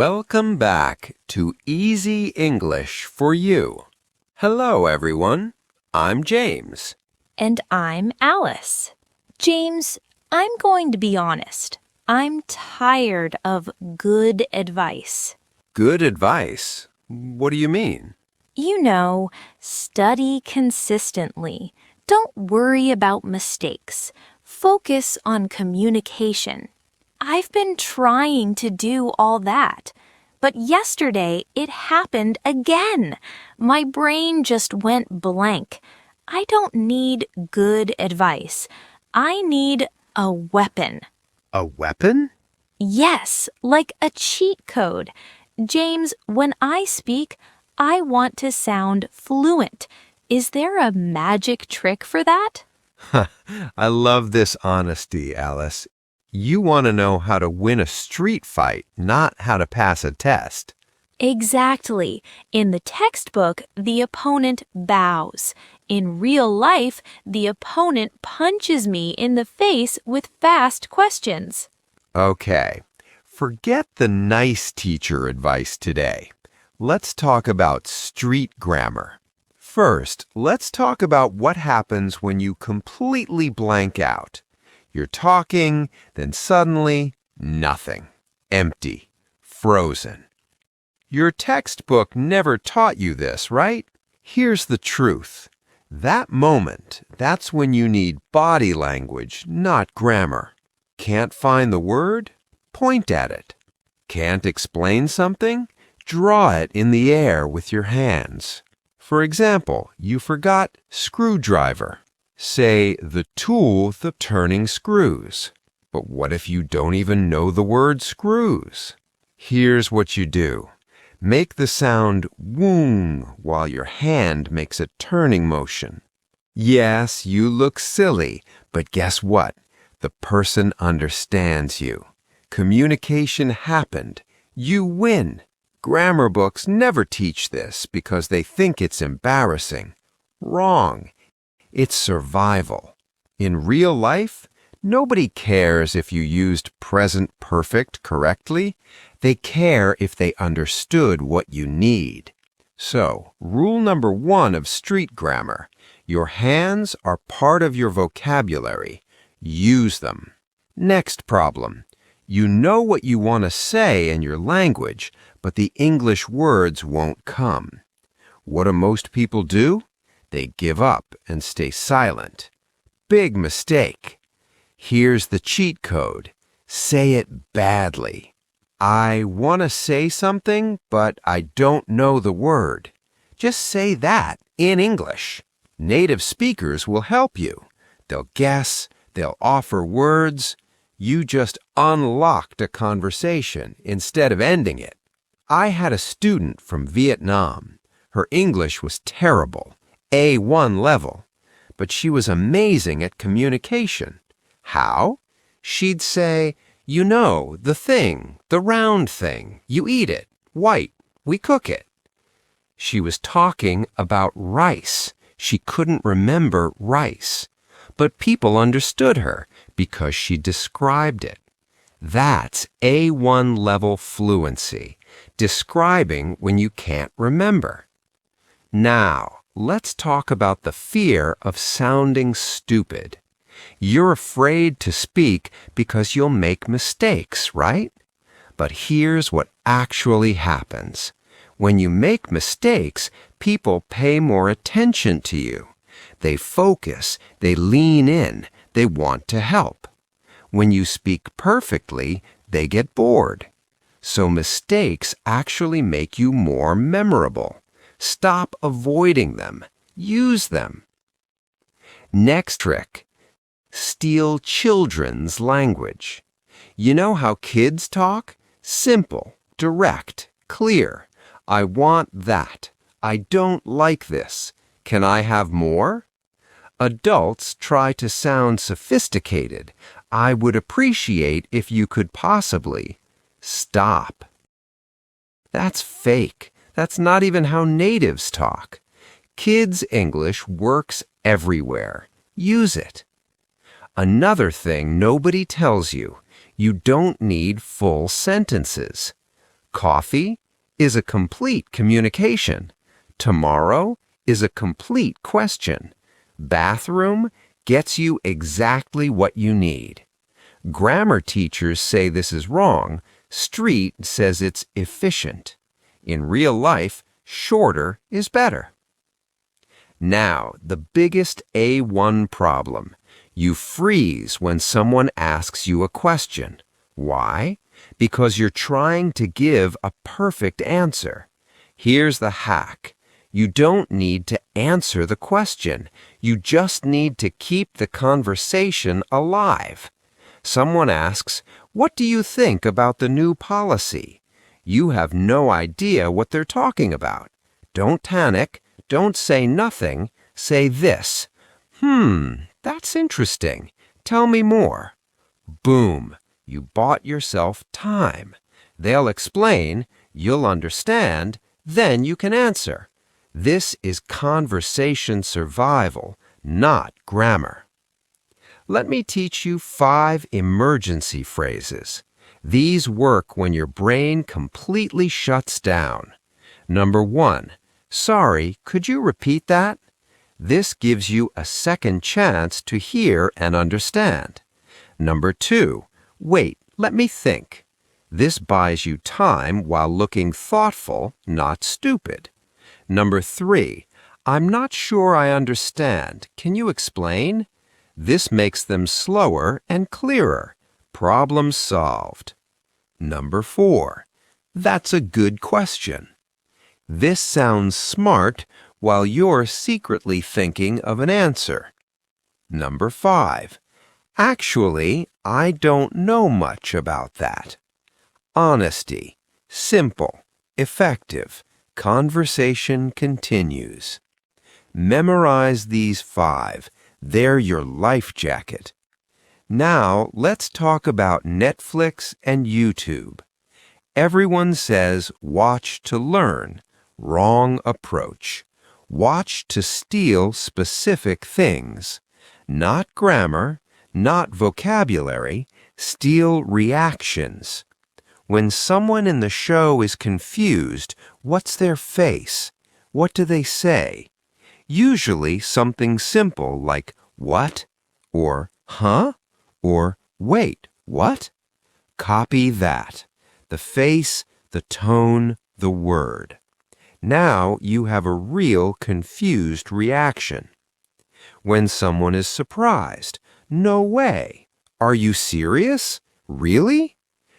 Welcome back to Easy English for You. Hello, everyone. I'm James. And I'm Alice. James, I'm going to be honest. I'm tired of good advice. Good advice? What do you mean? You know, study consistently. Don't worry about mistakes. Focus on communication. I've been trying to do all that. But yesterday, it happened again. My brain just went blank. I don't need good advice. I need a weapon. A weapon? Yes, like a cheat code. James, when I speak, I want to sound fluent. Is there a magic trick for that? I love this honesty, Alice. You want to know how to win a street fight, not how to pass a test. Exactly. In the textbook, the opponent bows. In real life, the opponent punches me in the face with fast questions. Okay, forget the nice teacher advice today. Let's talk about street grammar. First, let's talk about what happens when you completely blank out. You're talking, then suddenly, nothing. Empty. Frozen. Your textbook never taught you this, right? Here's the truth. That moment, that's when you need body language, not grammar. Can't find the word? Point at it. Can't explain something? Draw it in the air with your hands. For example, you forgot screwdriver. Say the tool the turning screws. But what if you don't even know the word screws? Here's what you do. Make the sound woong while your hand makes a turning motion. Yes, you look silly, but guess what? The person understands you. Communication happened. You win. Grammar books never teach this because they think it's embarrassing. Wrong. It's survival. In real life, nobody cares if you used present perfect correctly. They care if they understood what you need. So, rule number 1 of street grammar. Your hands are part of your vocabulary. Use them. Next problem. You know what you want to say in your language, but the English words won't come. What do most people do? They give up and stay silent. Big mistake. Here's the cheat code. Say it badly. I want to say something, but I don't know the word. Just say that in English. Native speakers will help you. They'll guess, they'll offer words. You just unlocked a conversation instead of ending it. I had a student from Vietnam. Her English was terrible. A1 level, but she was amazing at communication. How? She'd say, you know, the thing, the round thing, you eat it, white, we cook it. She was talking about rice. She couldn't remember rice, but people understood her because she described it. That's A1 level fluency, describing when you can't remember. Now, let's talk about the fear of sounding stupid. You're afraid to speak because you'll make mistakes, right? But here's what actually happens. When you make mistakes, people pay more attention to you. They focus, they lean in, they want to help. When you speak perfectly, they get bored. So mistakes actually make you more memorable. Stop avoiding them. Use them. Next trick. Steal children's language. You know how kids talk? Simple, direct, clear. I want that. I don't like this. Can I have more? Adults try to sound sophisticated. I would appreciate if you could possibly stop. That's fake. That's not even how natives talk. Kids' English works everywhere. Use it. Another thing nobody tells you, you don't need full sentences. Coffee is a complete communication. Tomorrow is a complete question. Bathroom gets you exactly what you need. Grammar teachers say this is wrong. Street says it's efficient. In real life, shorter is better. Now, the biggest A1 problem. You freeze when someone asks you a question. Why? Because you're trying to give a perfect answer. Here's the hack. You don't need to answer the question. You just need to keep the conversation alive. Someone asks, "What do you think about the new policy?" You have no idea what they're talking about. Don't panic. Don't say nothing. Say this. That's interesting. Tell me more. Boom. You bought yourself time. They'll explain, you'll understand, then you can answer. This is conversation survival, not grammar. Let me teach you 5 emergency phrases. These work when your brain completely shuts down. Number 1, sorry, could you repeat that? This gives you a second chance to hear and understand. Number 2, wait, let me think. This buys you time while looking thoughtful, not stupid. Number 3, I'm not sure I understand. Can you explain? This makes them slower and clearer. Problem solved. Number 4, that's a good question. This sounds smart while you're secretly thinking of an answer. Number 5, actually, I don't know much about that. Honesty, simple, effective. Conversation continues. Memorize these 5. They're your life jacket. Now, let's talk about Netflix and YouTube. Everyone says watch to learn. Wrong approach. Watch to steal specific things. Not grammar, not vocabulary, steal reactions. When someone in the show is confused, what's their face? What do they say? Usually something simple like, what? Or, huh? Or, wait, what? Copy that. The face, the tone, the word. Now you have a real confused reaction. When someone is surprised, no way. Are you serious? Really?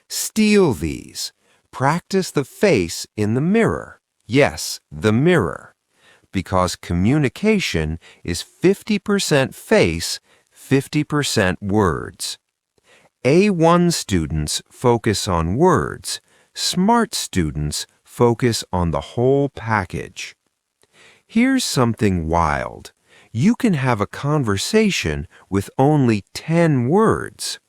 Steal these. Practice the face in the mirror. Yes, the mirror. Because communication is 50% face, 50% words. A1 students focus on words. Smart students focus on the whole package. Here's something wild. You can have a conversation with only 10 words.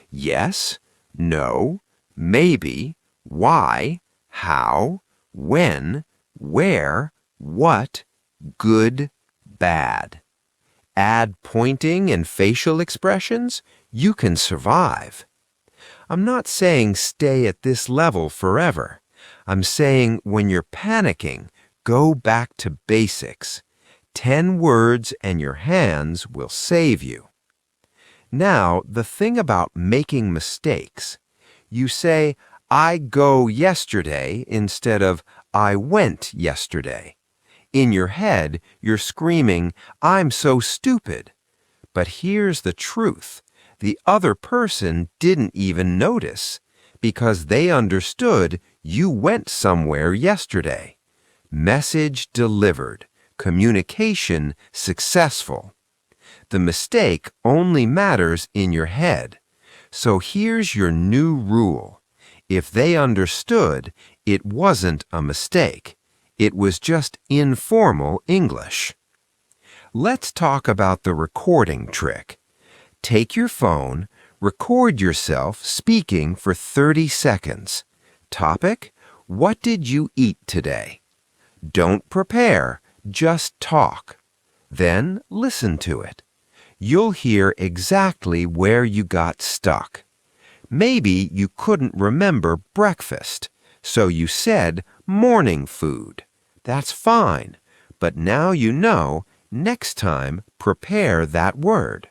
Yes, no, maybe, why, how, when, where, what, good, bad. Add pointing and facial expressions, you can survive. I'm not saying stay at this level forever. I'm saying when you're panicking, go back to basics. 10 words and your hands will save you. Now, the thing about making mistakes. You say, I go yesterday instead of I went yesterday. In your head, you're screaming, I'm so stupid. But here's the truth. The other person didn't even notice because they understood you went somewhere yesterday. Message delivered. Communication successful. The mistake only matters in your head. So here's your new rule. If they understood, it wasn't a mistake. It was just informal English. Let's talk about the recording trick. Take your phone, record yourself speaking for 30 seconds. Topic: what did you eat today? Don't prepare, just talk. Then listen to it. You'll hear exactly where you got stuck. Maybe you couldn't remember breakfast, So you said morning food. That's fine, but now you know next time prepare that word.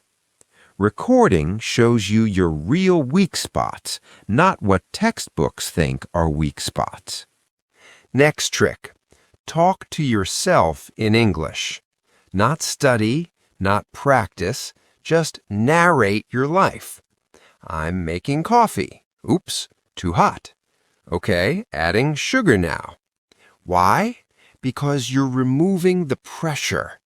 Recording shows you your real weak spots, not what textbooks think are weak spots. Next trick. Talk to yourself in English. Not study, not practice, just narrate your life. I'm making coffee. Oops, too hot. Okay, adding sugar now. Why? Because you're removing the pressure.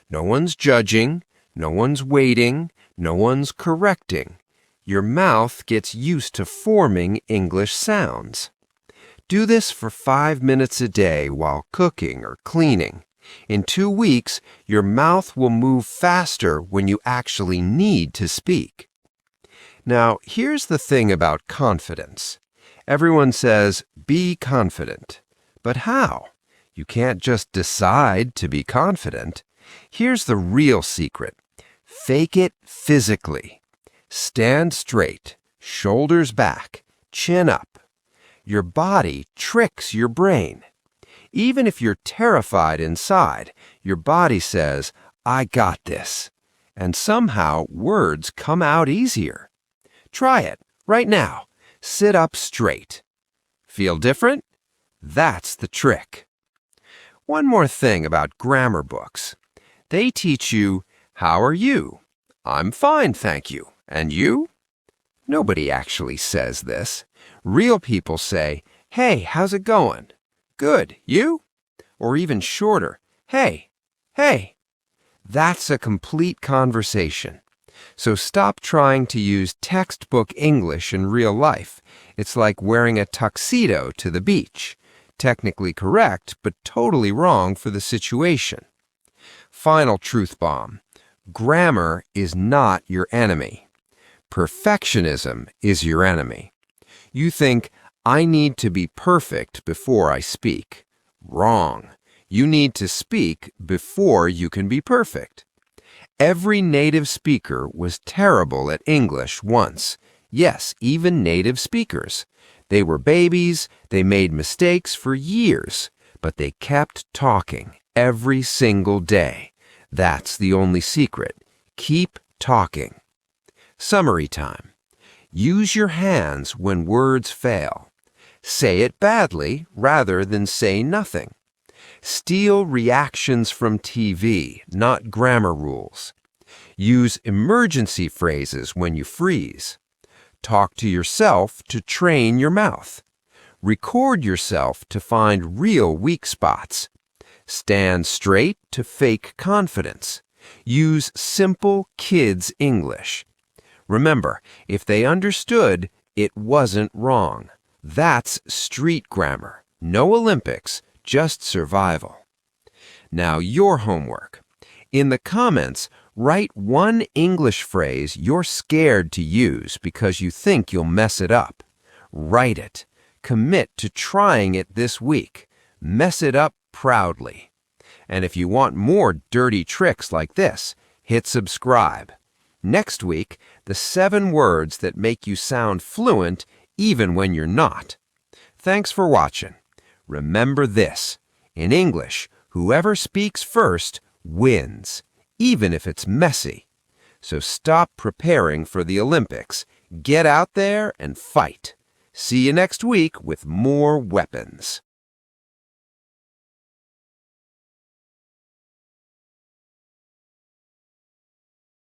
No one's judging, no one's waiting, no one's correcting. Your mouth gets used to forming English sounds. Do this for 5 minutes a day while cooking or cleaning. In 2 weeks, your mouth will move faster when you actually need to speak. Now, here's the thing about confidence. Everyone says, be confident. But how? You can't just decide to be confident. Here's the real secret. Fake it physically. Stand straight, shoulders back, chin up. Your body tricks your brain. Even if you're terrified inside, your body says, I got this. And somehow words come out easier. Try it right now. Sit up straight. Feel different? That's the trick. One more thing about grammar books. They teach you, how are you? I'm fine, thank you. And you? Nobody actually says this. Real people say, hey, how's it going? Good, you? Or even shorter, hey, hey. That's a complete conversation. So stop trying to use textbook English in real life. It's like wearing a tuxedo to the beach. Technically correct, but totally wrong for the situation. Final truth bomb. Grammar is not your enemy. Perfectionism is your enemy. You think, I need to be perfect before I speak. Wrong. You need to speak before you can be perfect. Every native speaker was terrible at English once. Yes, even native speakers. They were babies, they made mistakes for years, but they kept talking every single day. That's the only secret. Keep talking. Summary time. Use your hands when words fail. Say it badly rather than say nothing. Steal reactions from TV, not grammar rules. Use emergency phrases when you freeze. Talk to yourself to train your mouth. Record yourself to find real weak spots. Stand straight to fake confidence. Use simple kids' English. Remember, if they understood, it wasn't wrong. That's street grammar. No Olympics, just survival. Now your homework. In the comments, write one English phrase you're scared to use because you think you'll mess it up. Write it. Commit to trying it this week. Mess it up proudly. And if you want more dirty tricks like this, hit subscribe. Next week, the 7 words that make you sound fluent even when you're not. Thanks for watching. Remember this. In English, whoever speaks first wins, even if it's messy. So stop preparing for the Olympics. Get out there and fight. See you next week with more weapons.